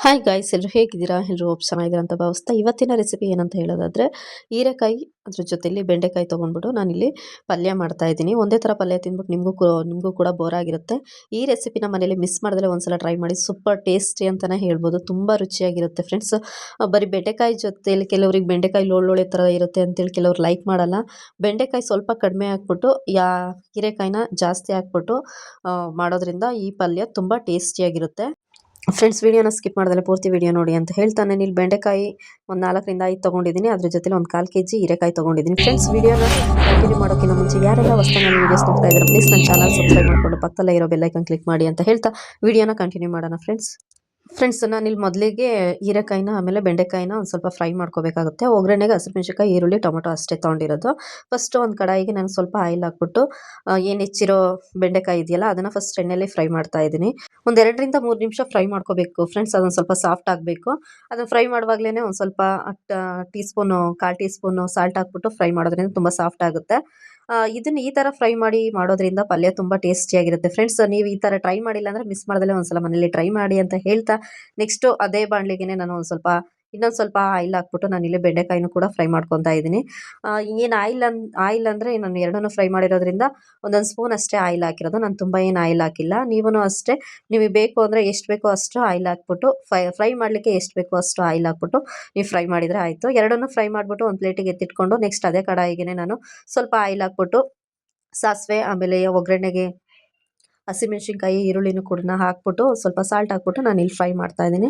Hi guys, ಎಲ್ಲರೂ ಹೇಗಿದ್ದೀರಾ? ಎಲ್ಲರೂ ಚೆನ್ನಾಗಿದ್ದೀರಾ ಅಂತ ಭಾವಿಸ್ತಾ ಇವತ್ತಿನ ರೆಸಿಪಿ ಏನಂತ ಹೇಳೋದಾದರೆ ಹೀರೆಕಾಯಿ ಅದ್ರ ಜೊತೆಲಿ ಬೆಂಡೆಕಾಯಿ ತೊಗೊಂಡ್ಬಿಟ್ಟು ನಾನಿಲ್ಲಿ ಪಲ್ಯ ಮಾಡ್ತಾ ಇದ್ದೀನಿ. ಒಂದೇ ಥರ ಪಲ್ಯ ತಿಂದ್ಬಿಟ್ಟು ನಿಮಗೂ ಕೂಡ ಬೋರ್ ಆಗಿರುತ್ತೆ. ಈ ರೆಸಿಪಿನ ಮನೇಲಿ ಮಿಸ್ ಮಾಡಿದ್ರೆ ಒಂದ್ಸಲ ಟ್ರೈ ಮಾಡಿ. ಸೂಪರ್ ಟೇಸ್ಟಿ ಅಂತಲೇ ಹೇಳ್ಬೋದು. ತುಂಬ ರುಚಿಯಾಗಿರುತ್ತೆ ಫ್ರೆಂಡ್ಸ್. ಬರೀ ಬೆಂಡೆಕಾಯಿ ಜೊತೆಲಿ ಕೆಲವ್ರಿಗೆ ಬೆಂಡೆಕಾಯಿ ಲೋಳೆ ಥರ ಇರುತ್ತೆ ಅಂತೇಳಿ ಕೆಲವ್ರು ಲೈಕ್ ಮಾಡಲ್ಲ. ಬೆಂಡೆಕಾಯಿ ಸ್ವಲ್ಪ ಕಡಿಮೆ ಹಾಕ್ಬಿಟ್ಟು ಹೀರೆಕಾಯಿನ ಜಾಸ್ತಿ ಹಾಕ್ಬಿಟ್ಟು ಮಾಡೋದ್ರಿಂದ ಈ ಪಲ್ಯ ತುಂಬ ಟೇಸ್ಟಿಯಾಗಿರುತ್ತೆ. ಫ್ರೆಂಡ್ಸ್, ವಿಡಿಯೋನ ಸ್ಕಿಪ್ ಮಾಡ್ದಲೆ ಪೂರ್ತಿ ವಿಡಿಯೋ ನೋಡಿ ಅಂತ ಹೇಳ್ತಾನೆ. ಇಲ್ಲಿ ಬೆಂಡೆಕಾಯಿ ಒಂದು 4ರಿಂದ 5 ತೊಗೊಂಡಿದ್ದೀನಿ. ಅದ್ರ ಜೊತೆ ಒಂದು 1/4 kg ಹೀರೆಕಾಯಿ ತೊಗೊಂಡಿದ್ದೀನಿ. ಫ್ರೆಂಡ್ಸ್, ವಿಡಿಯೋನ ಕಂಟಿನ್ಯೂ ಮಾಡೋಕ್ಕಿಂತ ಮುಂಚೆ ಯಾರೆಲ್ಲ ಹೊಸದಾಗಿ ವೀಡಿಯೋಸ್ ನೋಡ್ತಾ ಇದ್ದಾರೆ ಪ್ಲೀಸ್ ನನ್ನ ಚಾನಲ್ ಸಬ್ಸ್ಕ್ರೈಬ್ ಮಾಡಿಕೊಂಡು ಪಕ್ಕದಲ್ಲೇ ಇರೋ ಬೆಲ್ಲೈಕನ್ ಕ್ಲಿಕ್ ಮಾಡಿ ಅಂತ ಹೇಳ್ತಾ ವಿಡಿಯೋನ ಕಂಟಿನ್ಯೂ ಮಾಡೋಣ. ಫ್ರೆಂಡ್ಸ್ ನಾನಿಲ್ಲಿ ಮೊದಲಿಗೆ ಹೀರೆಕಾಯಿನ ಆಮೇಲೆ ಬೆಂಡೆಕಾಯಿನ ಒಂದು ಸ್ವಲ್ಪ ಫ್ರೈ ಮಾಡ್ಕೋಬೇಕಾಗುತ್ತೆ. ಒಗ್ಗರಣೆಗೆ ಹಸಿಮೆಣಸಿನಕಾಯಿ, ಈರುಳ್ಳಿ, ಟೊಮೊಟೊ ಅಷ್ಟೇ ತೊಗೊಂಡಿರೋದು. ಫಸ್ಟು ಒಂದು ಕಡಾಯಿಗೆ ನಾನು ಸ್ವಲ್ಪ ಆಯಿಲ್ ಹಾಕ್ಬಿಟ್ಟು ಏನು ಹೆಚ್ಚಿರೋ ಬೆಂಡೆಕಾಯಿ ಇದೆಯಲ್ಲ ಅದನ್ನು ಫಸ್ಟ್ ಎಣ್ಣೆಯಲ್ಲಿ ಫ್ರೈ ಮಾಡ್ತಾ ಇದ್ದೀನಿ. ಒಂದು 2ರಿಂದ 3 ನಿಮಿಷ ಫ್ರೈ ಮಾಡ್ಕೋಬೇಕು ಫ್ರೆಂಡ್ಸ್. ಅದೊಂದು ಸ್ವಲ್ಪ ಸಾಫ್ಟ್ ಆಗಬೇಕು. ಅದನ್ನು ಫ್ರೈ ಮಾಡುವಾಗಲೇ ಒಂದು ಸ್ವಲ್ಪ 1/4 ಟೀ ಸ್ಪೂನು ಸಾಲ್ಟ್ ಹಾಕ್ಬಿಟ್ಟು ಫ್ರೈ ಮಾಡೋದ್ರಿಂದ ತುಂಬ ಸಾಫ್ಟ್ ಆಗುತ್ತೆ. ಇದನ್ನು ಈ ಥರ ಫ್ರೈ ಮಾಡೋದ್ರಿಂದ ಪಲ್ಯ ತುಂಬ ಟೇಸ್ಟಿಯಾಗಿರುತ್ತೆ ಫ್ರೆಂಡ್ಸ್. ನೀವು ಈ ಥರ ಟ್ರೈ ಮಾಡಿಲ್ಲ ಅಂದರೆ ಮಿಸ್ ಮಾಡ್ದಲೇ ಒಂದ್ಸಲ ಮನೇಲಿ ಟ್ರೈ ಮಾಡಿ ಅಂತ ಹೇಳ್ತಾ ನೆಕ್ಸ್ಟು ಅದೇ ಬಾಣಲಿಗೆ ನಾನು ಇನ್ನೊಂದು ಸ್ವಲ್ಪ ಆಯಿಲ್ ಹಾಕ್ಬಿಟ್ಟು ನಾನಿಲ್ಲಿ ಬೆಂಡೆಕಾಯಿನೂ ಕೂಡ ಫ್ರೈ ಮಾಡ್ಕೊತಾ ಇದ್ದೀನಿ. ಏನು ಆಯಿಲ್ ಅಂದರೆ ನಾನು ಎರಡನ್ನೂ ಫ್ರೈ ಮಾಡಿರೋದ್ರಿಂದ ಒಂದೊಂದು ಸ್ಪೂನ್ ಅಷ್ಟೇ ಆಯಿಲ್ ಹಾಕಿರೋದು. ನಾನು ತುಂಬ ಏನು ಆಯಿಲ್ ಹಾಕಿಲ್ಲ. ನೀವೂ ಅಷ್ಟೇ ನಿಮಗೆ ಬೇಕು ಅಂದರೆ ಎಷ್ಟು ಬೇಕೋ ಅಷ್ಟು ಆಯಿಲ್ ಹಾಕ್ಬಿಟ್ಟು ಫ್ರೈ ಮಾಡಲಿಕ್ಕೆ ಎಷ್ಟು ಬೇಕೋ ಅಷ್ಟು ಆಯಿಲ್ ಹಾಕ್ಬಿಟ್ಟು ನೀವು ಫ್ರೈ ಮಾಡಿದರೆ ಆಯಿತು. ಎರಡನ್ನೂ ಫ್ರೈ ಮಾಡಿಬಿಟ್ಟು ಒಂದು ಪ್ಲೇಟಿಗೆ ಎತ್ತಿಟ್ಕೊಂಡು ನೆಕ್ಸ್ಟ್ ಅದೇ ಕಡಾಯಿಗೆ ನಾನು ಸ್ವಲ್ಪ ಆಯಿಲ್ ಹಾಕ್ಬಿಟ್ಟು ಸಾಸಿವೆ ಆಮೇಲೆ ಒಗ್ಗರಣೆಗೆ ಹಸಿಮೆಣಸಿನ್ಕಾಯಿ, ಈರುಳ್ಳಿನೂ ಕೂಡ ಹಾಕ್ಬಿಟ್ಟು ಸ್ವಲ್ಪ ಸಾಲ್ಟ್ ಹಾಕ್ಬಿಟ್ಟು ನಾನು ಇಲ್ಲಿ ಫ್ರೈ ಮಾಡ್ತಾ ಇದ್ದೀನಿ.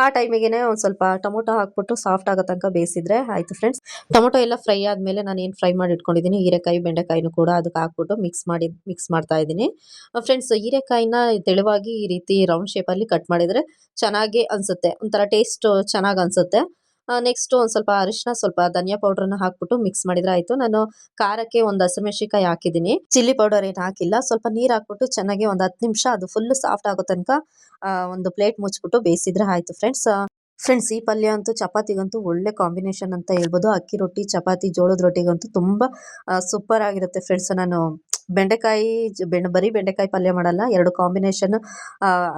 ಆ ಟೈಮಿಗೆ ಒಂದು ಸ್ವಲ್ಪ ಟೊಮೊಟೊ ಹಾಕ್ಬಿಟ್ಟು ಸಾಫ್ಟ್ ಆಗೋ ತನಕ ಬೇಯಿಸಿದ್ರೆ ಆಯಿತು ಫ್ರೆಂಡ್ಸ್. ಟೊಮೊಟೊ ಎಲ್ಲ ಫ್ರೈ ಆದಮೇಲೆ ನಾನು ಏನು ಫ್ರೈ ಮಾಡಿ ಇಟ್ಕೊಂಡಿದ್ದೀನಿ ಹೀರೆಕಾಯಿ ಬೆಂಡೆಕಾಯಿನೂ ಕೂಡ ಅದಕ್ಕೆ ಹಾಕ್ಬಿಟ್ಟು ಮಿಕ್ಸ್ ಮಾಡ್ತಾ ಇದ್ದೀನಿ. ಫ್ರೆಂಡ್ಸ್, ಹೀರೆಕಾಯಿನ ತೆಳುವಾಗಿ ಈ ರೀತಿ ರೌಂಡ್ ಶೇಪಲ್ಲಿ ಕಟ್ ಮಾಡಿದರೆ ಚೆನ್ನಾಗಿ ಅನಿಸುತ್ತೆ, ಒಂಥರ ಟೇಸ್ಟ್ ಚೆನ್ನಾಗಿ ಅನಿಸುತ್ತೆ. ನೆಕ್ಸ್ಟು ಒಂದು ಸ್ವಲ್ಪ ಅರಿಶಿನ, ಸ್ವಲ್ಪ ಧನಿಯಾ ಪೌಡ್ರನ್ನ ಹಾಕ್ಬಿಟ್ಟು ಮಿಕ್ಸ್ ಮಾಡಿದ್ರೆ ಆಯಿತು. ನಾನು ಖಾರಕ್ಕೆ ಒಂದು ಹಸಿಮೆಣಸಿನಕಾಯಿ ಹಾಕಿದ್ದೀನಿ, ಚಿಲ್ಲಿ ಪೌಡರ್ ಏನು ಹಾಕಿಲ್ಲ. ಸ್ವಲ್ಪ ನೀರು ಹಾಕ್ಬಿಟ್ಟು ಚೆನ್ನಾಗಿ ಒಂದು 10 ನಿಮಿಷ ಅದು ಫುಲ್ಲು ಸಾಫ್ಟ್ ಆಗೋ ತನಕ ಒಂದು ಪ್ಲೇಟ್ ಮುಚ್ಚಿಬಿಟ್ಟು ಬೇಯಿಸಿದ್ರೆ ಆಯಿತು ಫ್ರೆಂಡ್ಸ್. ಈ ಪಲ್ಯ ಅಂತೂ ಚಪಾತಿಗಂತೂ ಒಳ್ಳೆ ಕಾಂಬಿನೇಷನ್ ಅಂತ ಹೇಳ್ಬೋದು. ಅಕ್ಕಿ ರೊಟ್ಟಿ, ಚಪಾತಿ, ಜೋಳದ ರೊಟ್ಟಿಗಂತೂ ತುಂಬ ಸೂಪರ್ ಆಗಿರುತ್ತೆ ಫ್ರೆಂಡ್ಸ್. ನಾನು ಬರೀ ಬೆಂಡೆಕಾಯಿ ಪಲ್ಯ ಮಾಡಲ್ಲ, 2 ಕಾಂಬಿನೇಷನ್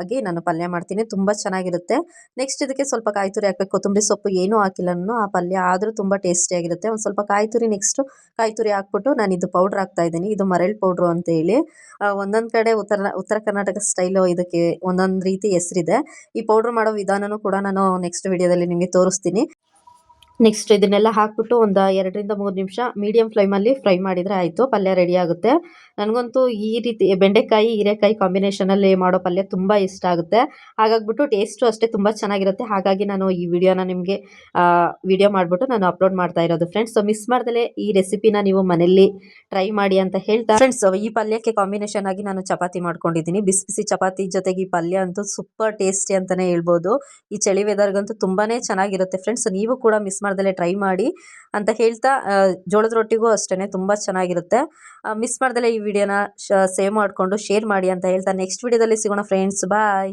ಆಗಿ ನಾನು ಪಲ್ಯ ಮಾಡ್ತೀನಿ. ತುಂಬ ಚೆನ್ನಾಗಿರುತ್ತೆ. ನೆಕ್ಸ್ಟ್ ಇದಕ್ಕೆ ಸ್ವಲ್ಪ ಕಾಯಿ ತುರಿ ಹಾಕಬೇಕು. ಕೊತ್ತಂಬರಿ ಸೊಪ್ಪು ಏನೂ ಹಾಕಿಲ್ಲ ನಾನು. ಆ ಪಲ್ಯ ಆದರೂ ತುಂಬ ಟೇಸ್ಟಿಯಾಗಿರುತ್ತೆ. ಒಂದು ಸ್ವಲ್ಪ ಕಾಯಿ ತುರಿ ಹಾಕ್ಬಿಟ್ಟು ನಾನು ಇದು ಪೌಡ್ರ್ ಹಾಕ್ತಾ ಇದ್ದೀನಿ. ಇದು ಮರಳು ಪೌಡ್ರು ಅಂತ ಹೇಳಿ ಒಂದೊಂದು ಕಡೆ ಉತ್ತರ ಕರ್ನಾಟಕ ಸ್ಟೈಲು ಇದಕ್ಕೆ ಒಂದೊಂದು ರೀತಿ ಹೆಸರಿದೆ. ಈ ಪೌಡ್ರ್ ಮಾಡೋ ವಿಧಾನನೂ ಕೂಡ ನಾನು ನೆಕ್ಸ್ಟ್ ವಿಡಿಯೋದಲ್ಲಿ ನಿಮಗೆ ತೋರಿಸ್ತೀನಿ. ನೆಕ್ಸ್ಟ್ ಇದನ್ನೆಲ್ಲ ಹಾಕ್ಬಿಟ್ಟು ಒಂದು 2ರಿಂದ 3 ನಿಮಿಷ ಮೀಡಿಯಂ ಫ್ಲೇಮಲ್ಲಿ ಫ್ರೈ ಮಾಡಿದರೆ ಆಯಿತು, ಪಲ್ಯ ರೆಡಿ ಆಗುತ್ತೆ. ನನಗಂತೂ ಈ ರೀತಿ ಬೆಂಡೆಕಾಯಿ ಹೀರೆಕಾಯಿ ಕಾಂಬಿನೇಷನಲ್ಲಿ ಮಾಡೋ ಪಲ್ಯ ತುಂಬ ಇಷ್ಟ ಆಗುತ್ತೆ. ಹಾಗಾಗ್ಬಿಟ್ಟು ಟೇಸ್ಟು ಅಷ್ಟೇ ತುಂಬ ಚೆನ್ನಾಗಿರುತ್ತೆ. ಹಾಗಾಗಿ ನಾನು ಈ ವಿಡಿಯೋನ ನಿಮಗೆ ವಿಡಿಯೋ ಮಾಡಿಬಿಟ್ಟು ನಾನು ಅಪ್ಲೋಡ್ ಮಾಡ್ತಾ ಇರೋದು ಫ್ರೆಂಡ್ಸ್. ಮಿಸ್ ಮಾಡ್ದಲೇ ಈ ರೆಸಿಪಿನ ನೀವು ಮನೆಯಲ್ಲಿ ಟ್ರೈ ಮಾಡಿ ಅಂತ ಹೇಳ್ತಾ ಫ್ರೆಂಡ್ಸ್, ಈ ಪಲ್ಯಕ್ಕೆ ಕಾಂಬಿನೇಷನ್ ಆಗಿ ನಾನು ಚಪಾತಿ ಮಾಡ್ಕೊಂಡಿದ್ದೀನಿ. ಬಿಸಿ ಬಿಸಿ ಚಪಾತಿ ಜೊತೆಗೆ ಈ ಪಲ್ಯ ಅಂತೂ ಸೂಪರ್ ಟೇಸ್ಟಿ ಅಂತಲೇ ಹೇಳ್ಬೋದು. ಈ ಚಳಿ ವೆದರ್ಗಂತೂ ತುಂಬಾ ಚೆನ್ನಾಗಿರುತ್ತೆ ಫ್ರೆಂಡ್ಸ್. ನೀವು ಕೂಡ ಮಿಸ್ ಮಾಡ್ದಲೇ ಟ್ರೈ ಮಾಡಿ ಅಂತ ಹೇಳ್ತಾ ಜೋಳದ ರೊಟ್ಟಿಗೂ ಅಷ್ಟೇ ತುಂಬ ಚೆನ್ನಾಗಿರುತ್ತೆ. ಮಿಸ್ ಮಾಡ್ದಲೇ ಈ ವಿಡಿಯೋನ ಸೇವ್ ಮಾಡಿಕೊಂಡು ಶೇರ್ ಮಾಡಿ ಅಂತ ಹೇಳ್ತಾ ನೆಕ್ಸ್ಟ್ ವಿಡಿಯೋದಲ್ಲಿ ಸಿಗೋಣ ಫ್ರೆಂಡ್ಸ್. ಬಾಯ್.